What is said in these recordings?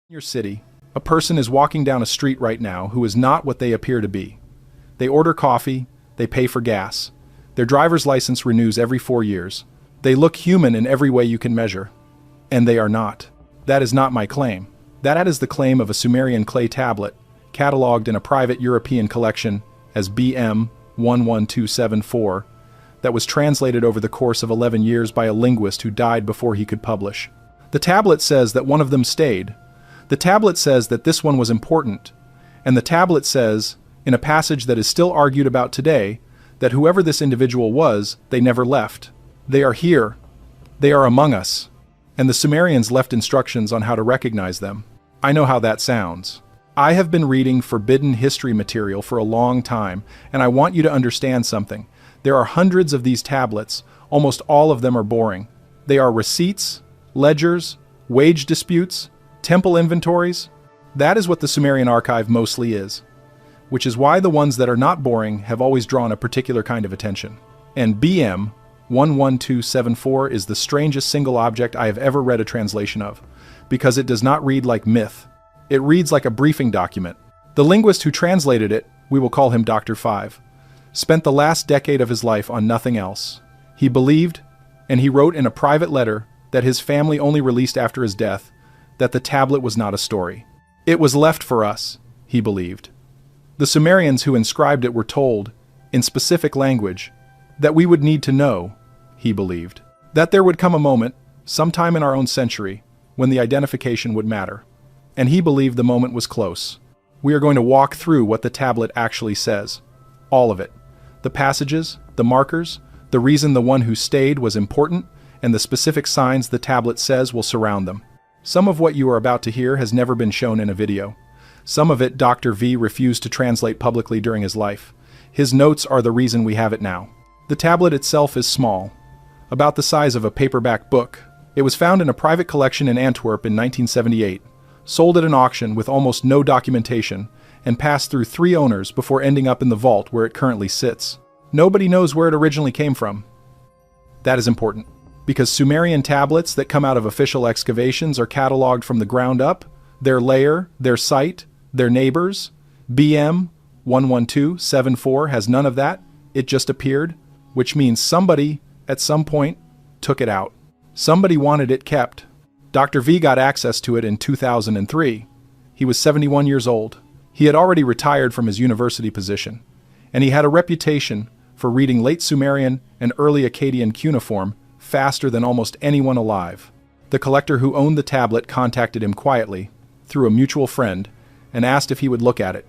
In your city, a person is walking down a street right now who is not what they appear to be. They order coffee, they pay for gas. Their driver's license renews every 4 years. They look human in every way you can measure. And they are not. That is not my claim. That is the claim of a Sumerian clay tablet, catalogued in a private European collection as BM 11274, that was translated over the course of 11 years by a linguist who died before he could publish. The tablet says that one of them stayed. The tablet says that this one was important, and the tablet says, in a passage that is still argued about today, that whoever this individual was, they never left. They are here. They are among us. And the Sumerians left instructions on how to recognize them. I know how that sounds. I have been reading forbidden history material for a long time, and I want you to understand something. There are hundreds of these tablets. Almost all of them are boring. They are receipts, ledgers, wage disputes, temple inventories. That is what the Sumerian archive mostly is, which is why the ones that are not boring have always drawn a particular kind of attention. And BM 11274 is the strangest single object I have ever read a translation of, because it does not read like myth. It reads like a briefing document. The linguist who translated it, we will call him Dr. Five, spent the last decade of his life on nothing else. He believed, and he wrote in a private letter that his family only released after his death, that the tablet was not a story. It was left for us, he believed. The Sumerians who inscribed it were told, in specific language, that we would need to know, he believed. That there would come a moment, sometime in our own century, when the identification would matter. And he believed the moment was close. We are going to walk through what the tablet actually says. All of it. The passages, the markers, the reason the one who stayed was important, and the specific signs the tablet says will surround them. Some of what you are about to hear has never been shown in a video. Some of it Dr. V refused to translate publicly during his life. His notes are the reason we have it now. The tablet itself is small, about the size of a paperback book. It was found in a private collection in Antwerp in 1978, sold at an auction with almost no documentation, and passed through 3 owners before ending up in the vault where it currently sits. Nobody knows where it originally came from. That is important, because Sumerian tablets that come out of official excavations are cataloged from the ground up, their layer, their site, their neighbors. BM 11274 has none of that. It just appeared, which means somebody, at some point, took it out. Somebody wanted it kept. Dr. V got access to it in 2003. He was 71 years old. He had already retired from his university position, and he had a reputation for reading late Sumerian and early Akkadian cuneiform faster than almost anyone alive. The collector who owned the tablet contacted him quietly, through a mutual friend, and asked if he would look at it.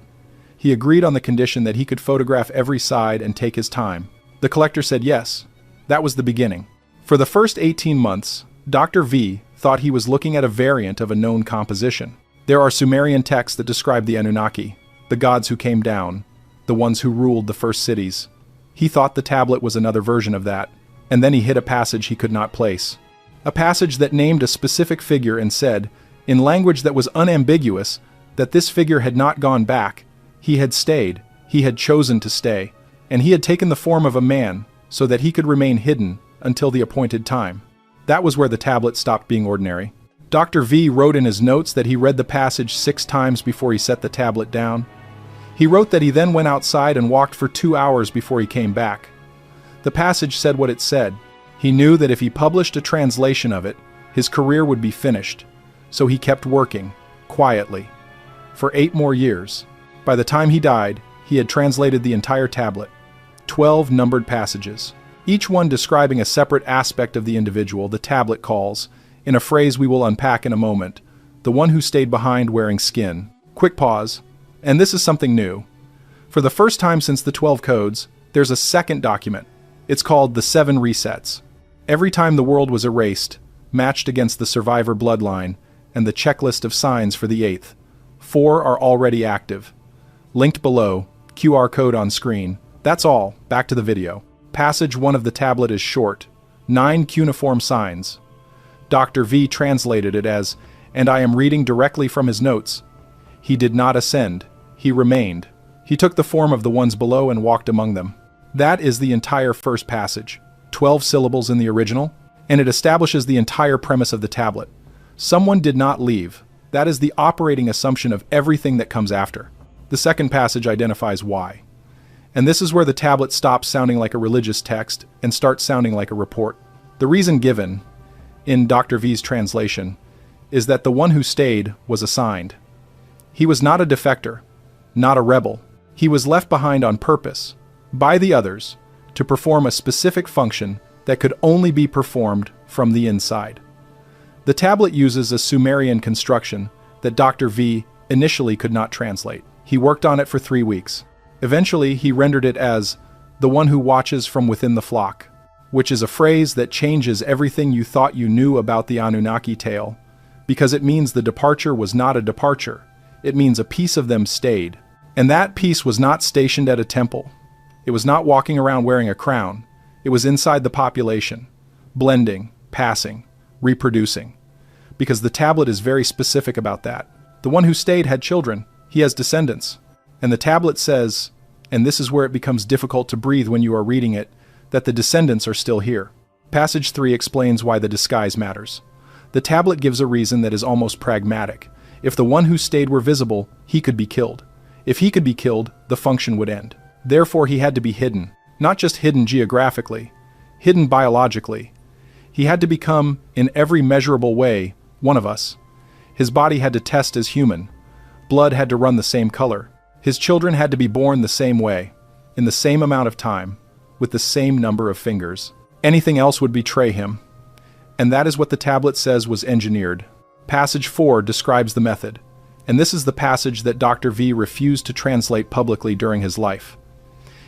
He agreed on the condition that he could photograph every side and take his time. The collector said yes. That was the beginning. For the first 18 months, Dr. V thought he was looking at a variant of a known composition. There are Sumerian texts that describe the Anunnaki, the gods who came down, the ones who ruled the first cities. He thought the tablet was another version of that, and then he hit a passage he could not place. A passage that named a specific figure and said, in language that was unambiguous, that this figure had not gone back. He had stayed, he had chosen to stay, and he had taken the form of a man so that he could remain hidden until the appointed time. That was where the tablet stopped being ordinary. Dr. V wrote in his notes that he read the passage 6 times before he set the tablet down. He wrote that he then went outside and walked for 2 hours before he came back. The passage said what it said. He knew that if he published a translation of it, his career would be finished. So he kept working, quietly, for 8 more years. By the time he died, he had translated the entire tablet, 12 numbered passages, each one describing a separate aspect of the individual the tablet calls, in a phrase we will unpack in a moment, the one who stayed behind wearing skin. Quick pause, and this is something new. For the first time since the 12 codes, there's a second document. It's called the 7 resets. Every time the world was erased, matched against the survivor bloodline, and the checklist of signs for the 8th. 4 are already active. Linked below, QR code on screen. That's all, back to the video. Passage 1 of the tablet is short, 9 cuneiform signs. Dr. V translated it as, and I am reading directly from his notes. He did not ascend, he remained. He took the form of the ones below and walked among them. That is the entire first passage, 12 syllables in the original, and it establishes the entire premise of the tablet. Someone did not leave. That is the operating assumption of everything that comes after. The second passage identifies why. And this is where the tablet stops sounding like a religious text and starts sounding like a report. The reason given, in Dr. V's translation, is that the one who stayed was assigned. He was not a defector, not a rebel. He was left behind on purpose, by the others, to perform a specific function that could only be performed from the inside. The tablet uses a Sumerian construction that Dr. V initially could not translate. He worked on it for 3 weeks. Eventually, he rendered it as the one who watches from within the flock, which is a phrase that changes everything you thought you knew about the Anunnaki tale, because it means the departure was not a departure. It means a piece of them stayed. And that piece was not stationed at a temple. It was not walking around wearing a crown. It was inside the population, blending, passing, reproducing. Because the tablet is very specific about that. The one who stayed had children. He has descendants. And the tablet says, and this is where it becomes difficult to breathe when you are reading it, that the descendants are still here. Passage 3 explains why the disguise matters. The tablet gives a reason that is almost pragmatic. If the one who stayed were visible, he could be killed. If he could be killed, the function would end. Therefore, he had to be hidden. Not just hidden geographically, hidden biologically. He had to become, in every measurable way, one of us. His body had to test as human. Blood had to run the same color. His children had to be born the same way, in the same amount of time, with the same number of fingers. Anything else would betray him. And that is what the tablet says was engineered. Passage 4 describes the method. And this is the passage that Dr. V refused to translate publicly during his life.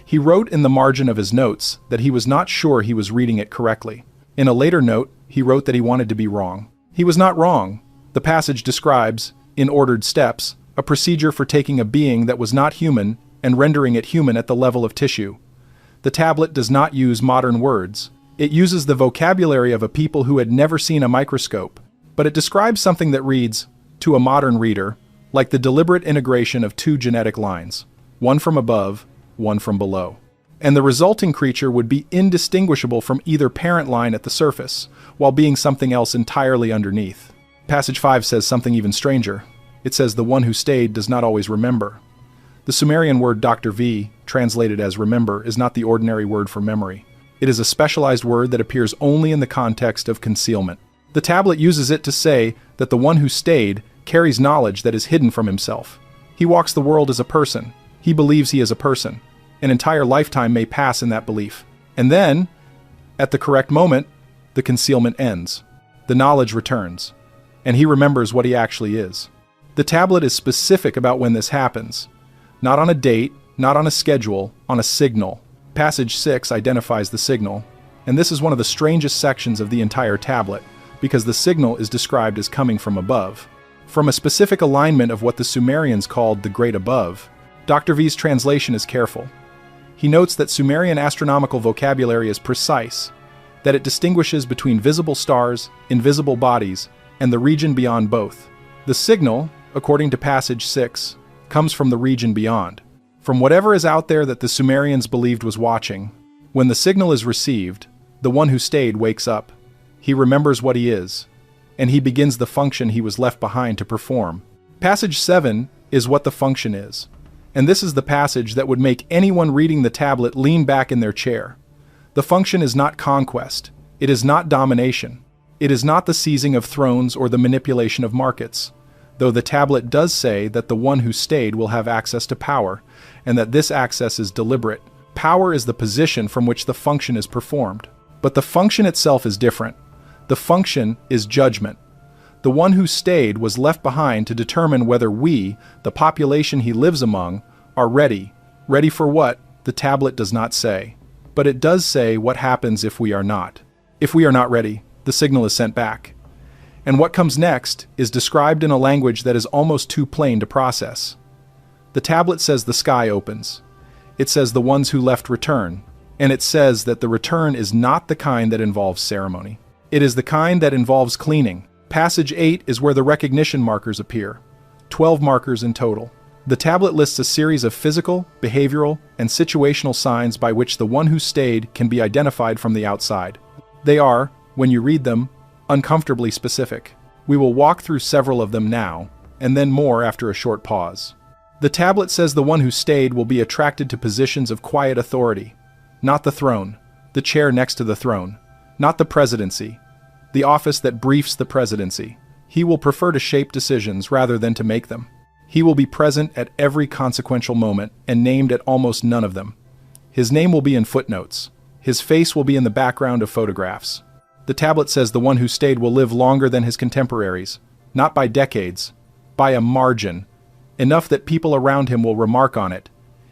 He wrote in the margin of his notes that he was not sure he was reading it correctly. In a later note, he wrote that he wanted to be wrong. He was not wrong. The passage describes, in ordered steps, a procedure for taking a being that was not human and rendering it human at the level of tissue. The tablet does not use modern words. It uses the vocabulary of a people who had never seen a microscope, but it describes something that reads, to a modern reader, like the deliberate integration of 2 genetic lines, one from above, one from below. And the resulting creature would be indistinguishable from either parent line at the surface, while being something else entirely underneath. Passage 5 says something even stranger. It says the one who stayed does not always remember. The Sumerian word Dr. V, translated as remember, is not the ordinary word for memory. It is a specialized word that appears only in the context of concealment. The tablet uses it to say that the one who stayed carries knowledge that is hidden from himself. He walks the world as a person. He believes he is a person. An entire lifetime may pass in that belief. And then, at the correct moment, the concealment ends. The knowledge returns. And he remembers what he actually is. The tablet is specific about when this happens. Not on a date, not on a schedule, on a signal. Passage 6 identifies the signal. And this is one of the strangest sections of the entire tablet, because the signal is described as coming from above. From a specific alignment of what the Sumerians called the Great Above. Dr. V's translation is careful. He notes that Sumerian astronomical vocabulary is precise, that it distinguishes between visible stars, invisible bodies, and the region beyond both. The signal, according to passage 6, comes from the region beyond, from whatever is out there that the Sumerians believed was watching. When the signal is received, the one who stayed wakes up. He remembers what he is, and he begins the function he was left behind to perform. Passage 7 is what the function is, and this is the passage that would make anyone reading the tablet lean back in their chair. The function is not conquest. It is not domination. It is not the seizing of thrones or the manipulation of markets, though the tablet does say that the one who stayed will have access to power, and that this access is deliberate. Power is the position from which the function is performed. But the function itself is different. The function is judgment. The one who stayed was left behind to determine whether we, the population he lives among, are ready. Ready for what? The tablet does not say. But it does say what happens if we are not. If we are not ready, the signal is sent back. And what comes next is described in a language that is almost too plain to process. The tablet says the sky opens. It says the ones who left return. And it says that the return is not the kind that involves ceremony. It is the kind that involves cleaning. Passage 8 is where the recognition markers appear. 12 markers in total. The tablet lists a series of physical, behavioral, and situational signs by which the one who stayed can be identified from the outside. They are, when you read them, uncomfortably specific. We will walk through several of them now, and then more after a short pause. The tablet says the one who stayed will be attracted to positions of quiet authority, not the throne, the chair next to the throne, not the presidency, the office that briefs the presidency. He will prefer to shape decisions rather than to make them. He will be present at every consequential moment and named at almost none of them. His name will be in footnotes. His face will be in the background of photographs. The tablet says the one who stayed will live longer than his contemporaries, not by decades, by a margin, enough that people around him will remark on it.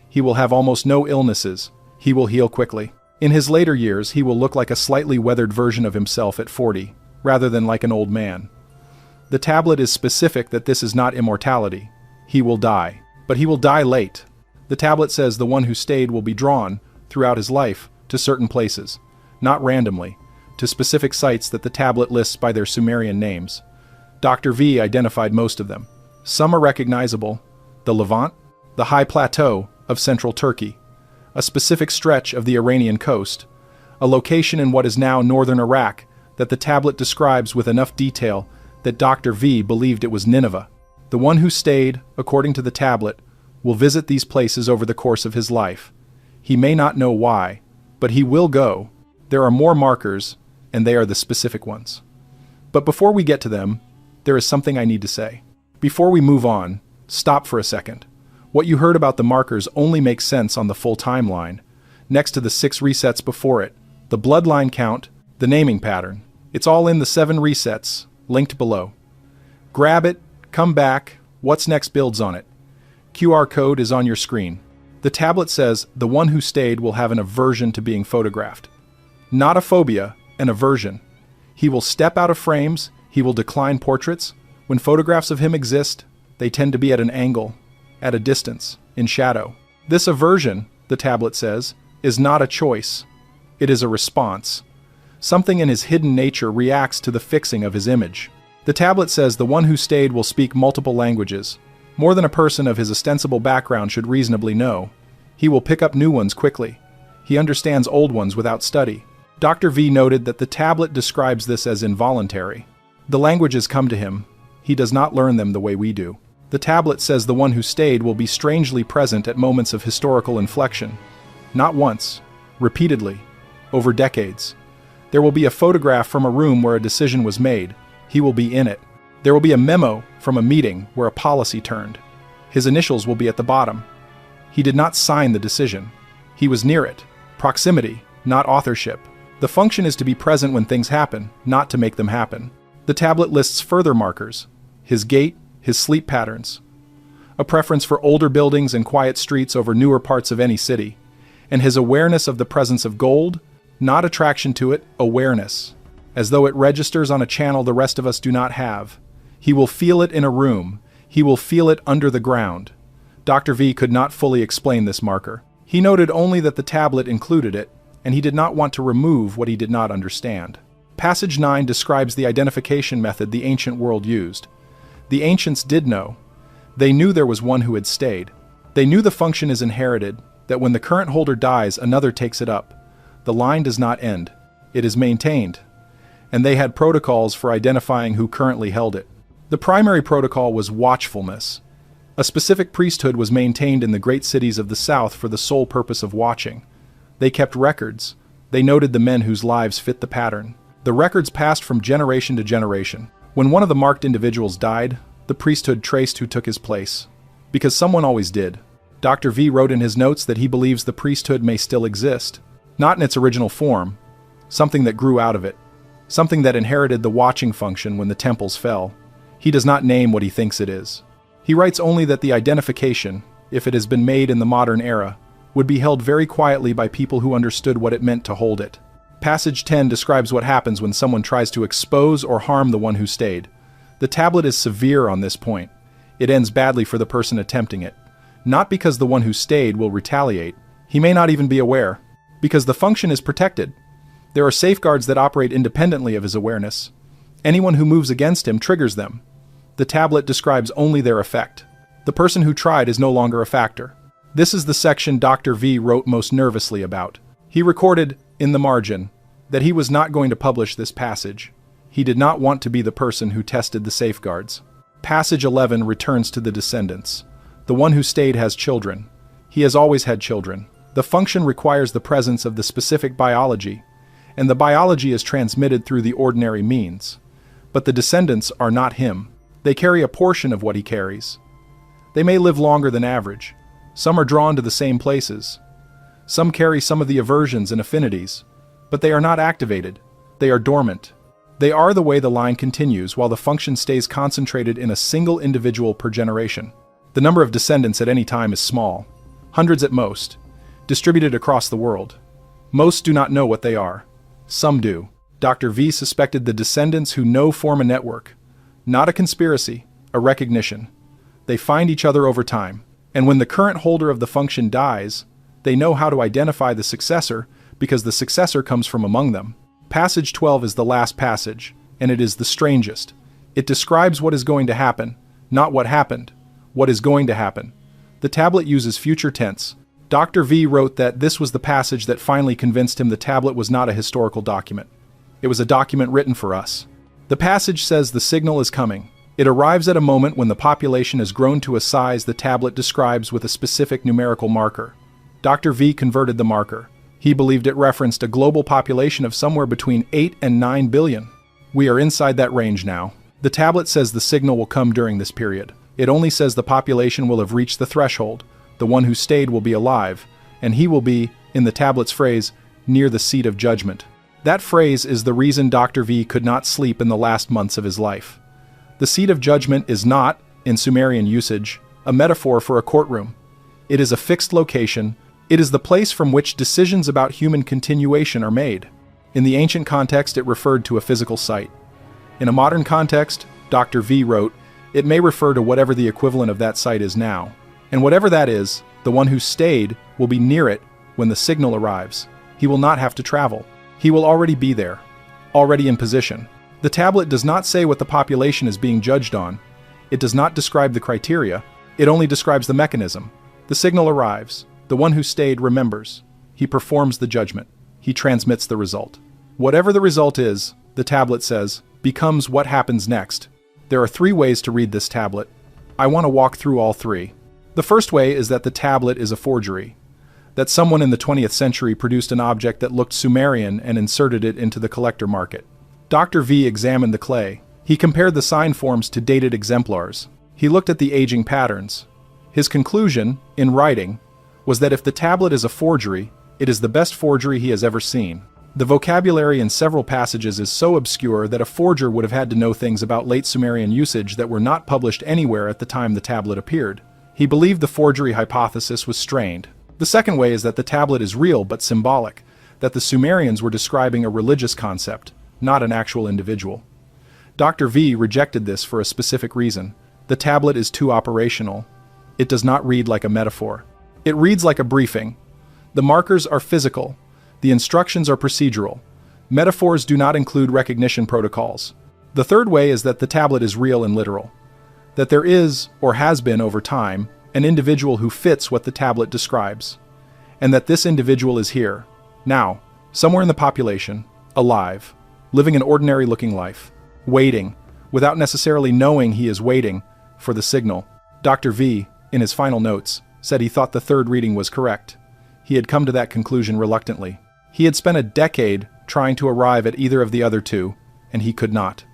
He will have almost no illnesses. He will heal quickly. In his later years, he will look like a slightly weathered version of himself at 40, rather than like an old man. The tablet is specific that this is not immortality. He will die, but he will die late. The tablet says the one who stayed will be drawn, throughout his life, to certain places, not randomly, to specific sites that the tablet lists by their Sumerian names. Dr. V identified most of them. Some are recognizable: the Levant, the high plateau of central Turkey, a specific stretch of the Iranian coast, a location in what is now northern Iraq that the tablet describes with enough detail that Dr. V believed it was Nineveh. The one who stayed, according to the tablet, will visit these places over the course of his life. He may not know why, but he will go. There are more markers, and they are the specific ones. But before we get to them, there is something I need to say. Before we move on, stop for a second. What you heard about the markers only makes sense on the full timeline, next to the 6 resets before it, the bloodline count, the naming pattern. It's all in the 7 resets, linked below. Grab it, come back, what's next builds on it. QR code is on your screen. The tablet says the one who stayed will have an aversion to being photographed. Not a phobia, an aversion. He will step out of frames, he will decline portraits. When photographs of him exist, they tend to be at an angle, at a distance, in shadow. This aversion, the tablet says, is not a choice. It is a response. Something in his hidden nature reacts to the fixing of his image. The tablet says the one who stayed will speak multiple languages, more than a person of his ostensible background should reasonably know. He will pick up new ones quickly. He understands old ones without study. Dr. V noted that the tablet describes this as involuntary. The languages come to him. He does not learn them the way we do. The tablet says the one who stayed will be strangely present at moments of historical inflection. Not once, repeatedly, over decades. There will be a photograph from a room where a decision was made. He will be in it. There will be a memo from a meeting where a policy turned. His initials will be at the bottom. He did not sign the decision. He was near it. Proximity, not authorship. The function is to be present when things happen, not to make them happen. The tablet lists further markers: his gait, his sleep patterns, a preference for older buildings and quiet streets over newer parts of any city, and his awareness of the presence of gold, not attraction to it, awareness, as though it registers on a channel the rest of us do not have. He will feel it in a room. He will feel it under the ground. Dr. V could not fully explain this marker. He noted only that the tablet included it, and he did not want to remove what he did not understand. Passage 9 describes the identification method the ancient world used. The ancients did know. They knew there was one who had stayed. They knew the function is inherited, that when the current holder dies, another takes it up. The line does not end. It is maintained. And they had protocols for identifying who currently held it. The primary protocol was watchfulness. A specific priesthood was maintained in the great cities of the south for the sole purpose of watching. They kept records. They noted the men whose lives fit the pattern. The records passed from generation to generation. When one of the marked individuals died, the priesthood traced who took his place. Because someone always did. Dr. V wrote in his notes that he believes the priesthood may still exist. Not in its original form. Something that grew out of it. Something that inherited the watching function when the temples fell. He does not name what he thinks it is. He writes only that the identification, if it has been made in the modern era, would be held very quietly by people who understood what it meant to hold it. Passage 10 describes what happens when someone tries to expose or harm the one who stayed. The tablet is severe on this point. It ends badly for the person attempting it. Not because the one who stayed will retaliate. He may not even be aware. Because the function is protected. There are safeguards that operate independently of his awareness. Anyone who moves against him triggers them. The tablet describes only their effect. The person who tried is no longer a factor. This is the section Dr. V wrote most nervously about. He recorded, in the margin, that he was not going to publish this passage. He did not want to be the person who tested the safeguards. Passage 11 returns to the descendants. The one who stayed has children. He has always had children. The function requires the presence of the specific biology, and the biology is transmitted through the ordinary means. But the descendants are not him. They carry a portion of what he carries. They may live longer than average. Some are drawn to the same places. Some carry some of the aversions and affinities, but they are not activated. They are dormant. They are the way the line continues while the function stays concentrated in a single individual per generation. The number of descendants at any time is small, hundreds at most, distributed across the world. Most do not know what they are. Some do. Dr. V suspected the descendants who know form a network, not a conspiracy, a recognition. They find each other over time, and when the current holder of the function dies, they know how to identify the successor because the successor comes from among them. Passage 12 is the last passage, and it is the strangest. It describes what is going to happen, not what happened, what is going to happen. The tablet uses future tense. Dr. V wrote that this was the passage that finally convinced him the tablet was not a historical document. It was a document written for us. The passage says the signal is coming. It arrives at a moment when the population has grown to a size the tablet describes with a specific numerical marker. Dr. V converted the marker. He believed it referenced a global population of somewhere between 8 and 9 billion. We are inside that range now. The tablet says the signal will come during this period. It only says the population will have reached the threshold, the one who stayed will be alive, and he will be, in the tablet's phrase, near the seat of judgment. That phrase is the reason Dr. V could not sleep in the last months of his life. The seat of judgment is not, in Sumerian usage, a metaphor for a courtroom. It is a fixed location. It is the place from which decisions about human continuation are made. In the ancient context, it referred to a physical site. In a modern context, Dr. V wrote, it may refer to whatever the equivalent of that site is now. And whatever that is, the one who stayed will be near it when the signal arrives. He will not have to travel. He will already be there, already in position. The tablet does not say what the population is being judged on. It does not describe the criteria. It only describes the mechanism. The signal arrives. The one who stayed remembers. He performs the judgment. He transmits the result. Whatever the result is, the tablet says, becomes what happens next. There are 3 ways to read this tablet. I want to walk through all 3. The first way is that the tablet is a forgery. That someone in the 20th century produced an object that looked Sumerian and inserted it into the collector market. Dr. V examined the clay. He compared the sign forms to dated exemplars. He looked at the aging patterns. His conclusion, in writing, was that if the tablet is a forgery, it is the best forgery he has ever seen. The vocabulary in several passages is so obscure that a forger would have had to know things about late Sumerian usage that were not published anywhere at the time the tablet appeared. He believed the forgery hypothesis was strained. The second way is that the tablet is real but symbolic, that the Sumerians were describing a religious concept, not an actual individual. Dr. V rejected this for a specific reason. The tablet is too operational. It does not read like a metaphor. It reads like a briefing. The markers are physical. The instructions are procedural. Metaphors do not include recognition protocols. The third way is that the tablet is real and literal. That there is, or has been over time, an individual who fits what the tablet describes. And that this individual is here, now, somewhere in the population, alive, living an ordinary-looking life, waiting, without necessarily knowing he is waiting, for the signal. Dr. V, in his final notes, said he thought the third reading was correct. He had come to that conclusion reluctantly. He had spent a decade trying to arrive at either of the other 2, and he could not.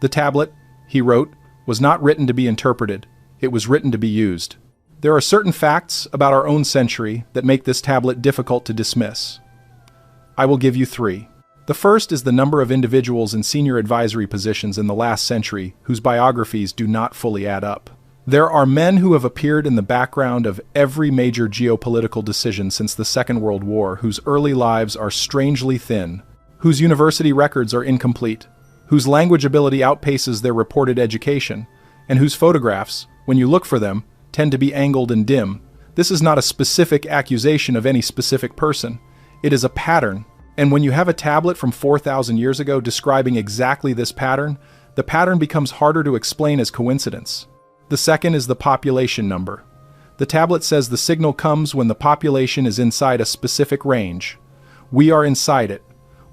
The tablet, he wrote, was not written to be interpreted. It was written to be used. There are certain facts about our own century that make this tablet difficult to dismiss. I will give you 3. The first is the number of individuals in senior advisory positions in the last century whose biographies do not fully add up. There are men who have appeared in the background of every major geopolitical decision since the Second World War whose early lives are strangely thin, whose university records are incomplete, whose language ability outpaces their reported education, and whose photographs, when you look for them, tend to be angled and dim. This is not a specific accusation of any specific person. It is a pattern, and when you have a tablet from 4,000 years ago describing exactly this pattern, the pattern becomes harder to explain as coincidence. The second is the population number. The tablet says the signal comes when the population is inside a specific range. We are inside it.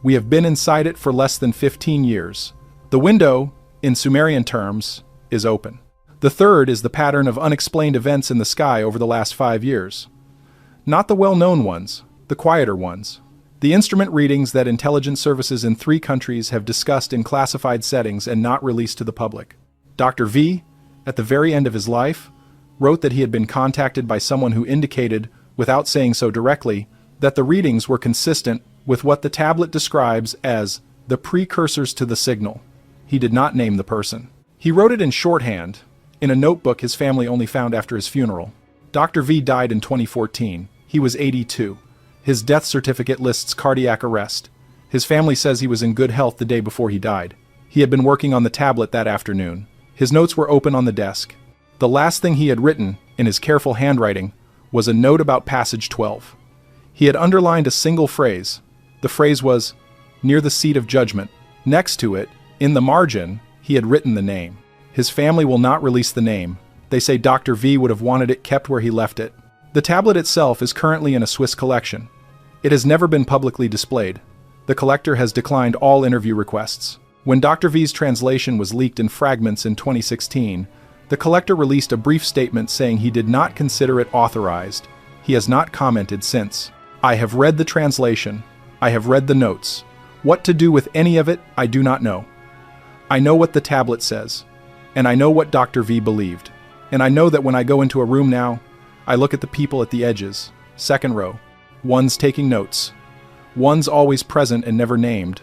We have been inside it for less than 15 years. The window, in Sumerian terms, is open. The third is the pattern of unexplained events in the sky over the last 5 years. Not the well-known ones, the quieter ones. The instrument readings that intelligence services in 3 countries have discussed in classified settings and not released to the public. Dr. V, at the very end of his life, wrote that he had been contacted by someone who indicated, without saying so directly, that the readings were consistent with what the tablet describes as the precursors to the signal. He did not name the person. He wrote it in shorthand, in a notebook his family only found after his funeral. Dr. V died in 2014. He was 82. His death certificate lists cardiac arrest. His family says he was in good health the day before he died. He had been working on the tablet that afternoon. His notes were open on the desk. The last thing he had written, in his careful handwriting, was a note about passage 12. He had underlined a single phrase. The phrase was, "near the seat of judgment." Next to it, in the margin, he had written the name. His family will not release the name. They say Dr. V would have wanted it kept where he left it. The tablet itself is currently in a Swiss collection. It has never been publicly displayed. The collector has declined all interview requests. When Dr. V's translation was leaked in fragments in 2016, the collector released a brief statement saying he did not consider it authorized. He has not commented since. "I have read the translation. I have read the notes. What to do with any of it, I do not know. I know what the tablet says, and I know what Dr. V believed. And I know that when I go into a room now, I look at the people at the edges, second row. One's taking notes. One's always present and never named.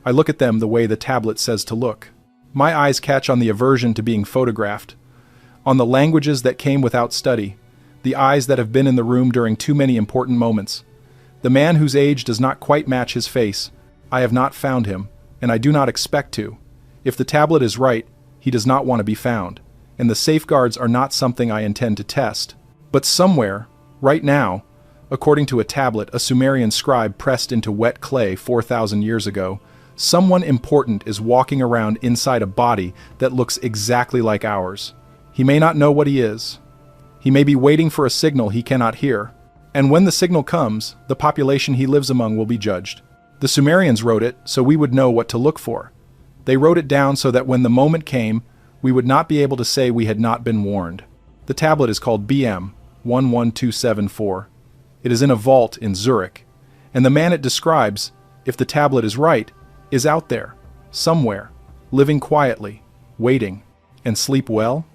I look at them the way the tablet says to look. My eyes catch on the aversion to being photographed, on the languages that came without study, the eyes that have been in the room during too many important moments. The man whose age does not quite match his face, I have not found him, and I do not expect to. If the tablet is right, he does not want to be found, and the safeguards are not something I intend to test. But somewhere, right now, according to a tablet a Sumerian scribe pressed into wet clay 4,000 years ago, someone important is walking around inside a body that looks exactly like ours. He may not know what he is. He may be waiting for a signal he cannot hear. And when the signal comes, the population he lives among will be judged. The Sumerians wrote it so we would know what to look for. They wrote it down so that when the moment came, we would not be able to say we had not been warned. The tablet is called BM 11274. It is in a vault in Zurich, and the man it describes, if the tablet is right, is out there, somewhere, living quietly, waiting, and sleep well?